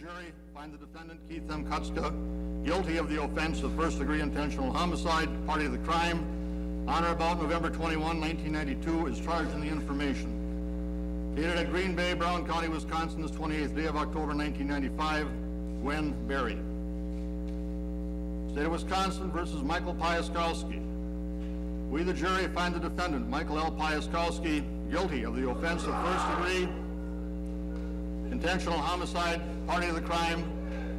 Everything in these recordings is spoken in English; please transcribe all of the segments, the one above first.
jury find the defendant, Keith Kutska, guilty of the offense of first-degree intentional homicide, party to the crime, on or about November 21, 1992, is charged in the information. Dated at Greenbay, Brown County, Wisconsin, this 28th day of October 1995, Gwen Berry. State of Wisconsin versus Michael Piaskowski. We, the jury, find the defendant, Michael L. Piaskowski, guilty of the offense of first-degree intentional homicide, party to the crime,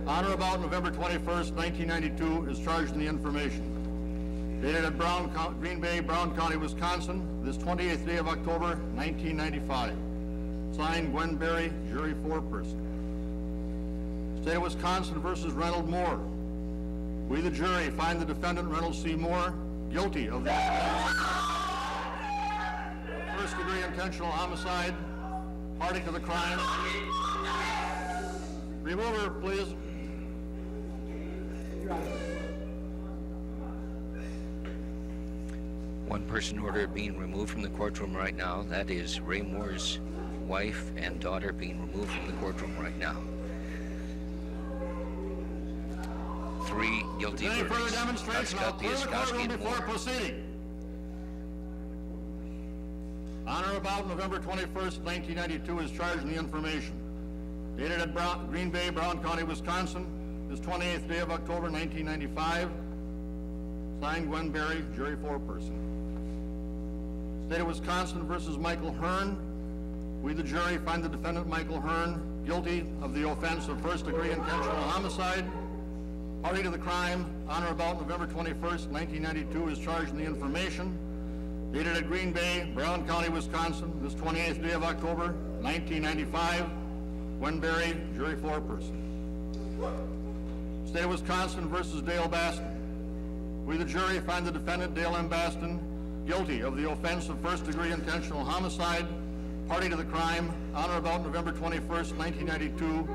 on or about November 21st, 1992, is charged in the information. Dated at Greenbay, Brown County, Wisconsin, this 28th day of October, 1995. Signed, Gwen Berry, jury foreperson. State of Wisconsin versus Reynold Moore. We, the jury, find the defendant, Reynold C. Moore, guilty of the first-degree intentional homicide, party to the crime. Remove her, please. One person order being removed from the courtroom right now. That is Ray Moore's wife and daughter being removed from the courtroom right now. 3 guilty verdicts. Further demonstration, I'll clear the courtroom before proceeding. On or about November 21st, 1992, is charged in the information. Dated at Greenbay, Brown County, Wisconsin, this 28th day of October, 1995. Signed, Gwen Berry, jury foreperson. State of Wisconsin versus Michael Hirn. We, the jury, find the defendant, Michael Hirn, guilty of the offense of first-degree intentional homicide, party to the crime, on or about November 21st, 1992, is charged in the information. Dated at Greenbay, Brown County, Wisconsin, this 28th day of October, 1995. Gwen Berry, jury foreperson. State of Wisconsin versus Dale Basten. We, the jury, find the defendant, Dale M. Basten, guilty of the offense of first-degree intentional homicide, party to the crime, on or about November 21st, 1992,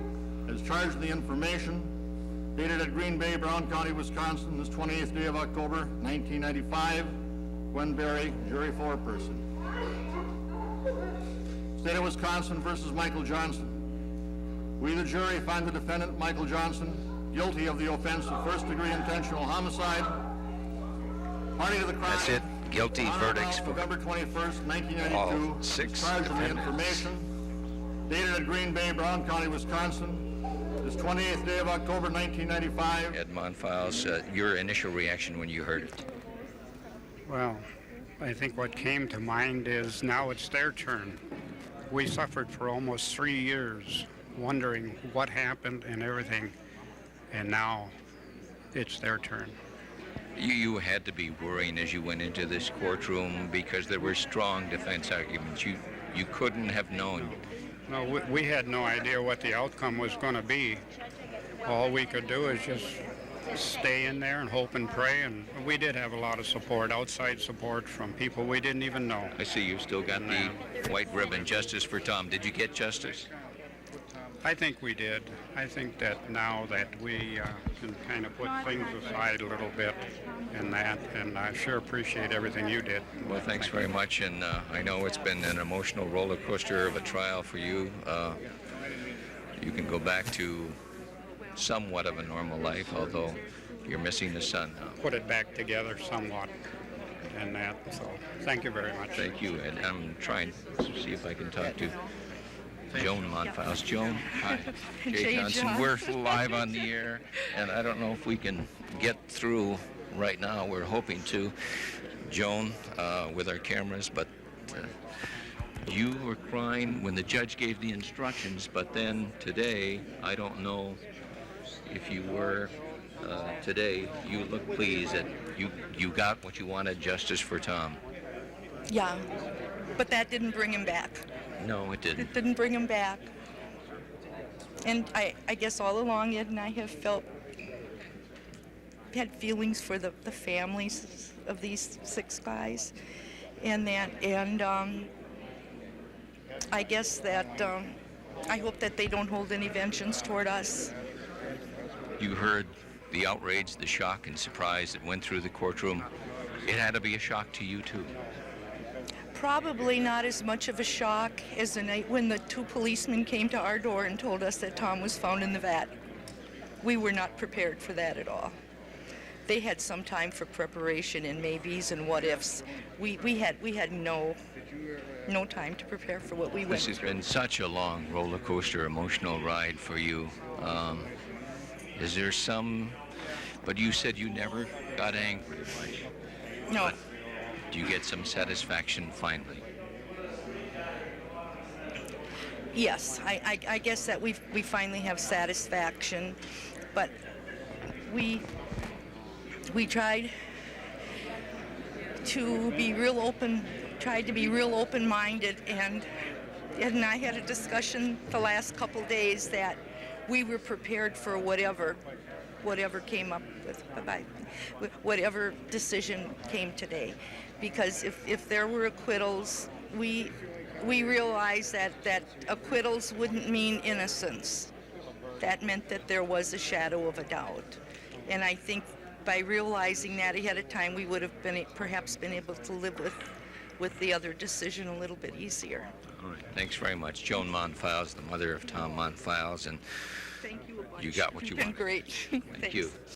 as charged in the information. Dated at Greenbay, Brown County, Wisconsin, this 28th day of October, 1995. Gwen Berry, jury foreperson. State of Wisconsin versus Michael Johnson. We, the jury, find the defendant, Michael Johnson, guilty of the offense of first-degree intentional homicide, party to the crime. That's it. Guilty verdicts for November 21st, 1992. all 6 charged in the defendants. information. Dated at Greenbay, Brown County, Wisconsin, this 28th day of October, 1995. Ed Monfils, your initial reaction when you heard it? Well, I think what came to mind is now it's their turn. We suffered for almost 3 years wondering what happened and everything, and now it's their turn. You had to be worrying as you went into this courtroom because there were strong defense arguments. You couldn't have known. No, we had no idea what the outcome was going to be. All we could do is just stay in there and hope and pray, and we did have a lot of support, outside support from people we didn't even know. I see you've still got the white ribbon, Justice for Tom. Did you get justice? I think we did. I think that now that we can kind of put things aside a little bit and I sure appreciate everything you did. Well, thanks very much, and I know it's been an emotional roller coaster of a trial for you. You can go back to somewhat of a normal life, although you're missing the sun now. Put it back together somewhat and that, so thank you very much. Thank you, and I'm trying to see if I can talk to Joan Monfils. Joan, hi. Jay Johnson, John. we're live on the air, and I don't know if we can get through right now. We're hoping to, Joan, with our cameras, but you were crying when the judge gave the instructions, but then today, I don't know if you were, today, you look pleased that you got what you wanted, justice for Tom. Yeah, but that didn't bring him back. No, it didn't. It didn't bring him back. And I guess all along, Ed and I have had feelings for the families of these 6 guys, and I guess that I hope that they don't hold any vengeance toward us. You heard the outrage, the shock and surprise that went through the courtroom. It had to be a shock to you too. Probably not as much of a shock as the night when the two policemen came to our door and told us that Tom was found in the vat. We were not prepared for that at all. They had some time for preparation and maybes and what ifs. We had no time to prepare for what we went This has through. been such a long roller coaster emotional ride for you. Is there some, but you said you never got angry, right? No. But do you get some satisfaction finally? Yes, I guess that we finally have satisfaction, but we tried to be real open-minded, and Ed and I had a discussion the last couple days that we were prepared for whatever came up with, whatever decision came today, because if there were acquittals, we realized that acquittals wouldn't mean innocence. That meant that there was a shadow of a doubt. And I think by realizing that ahead of time, we would have perhaps been able to live with the other decision a little bit easier. All right, thanks very much. Joan Monfils, the mother of Tom Monfils, and Thank you a bunch. you got what you You've been wanted. great. Thank you.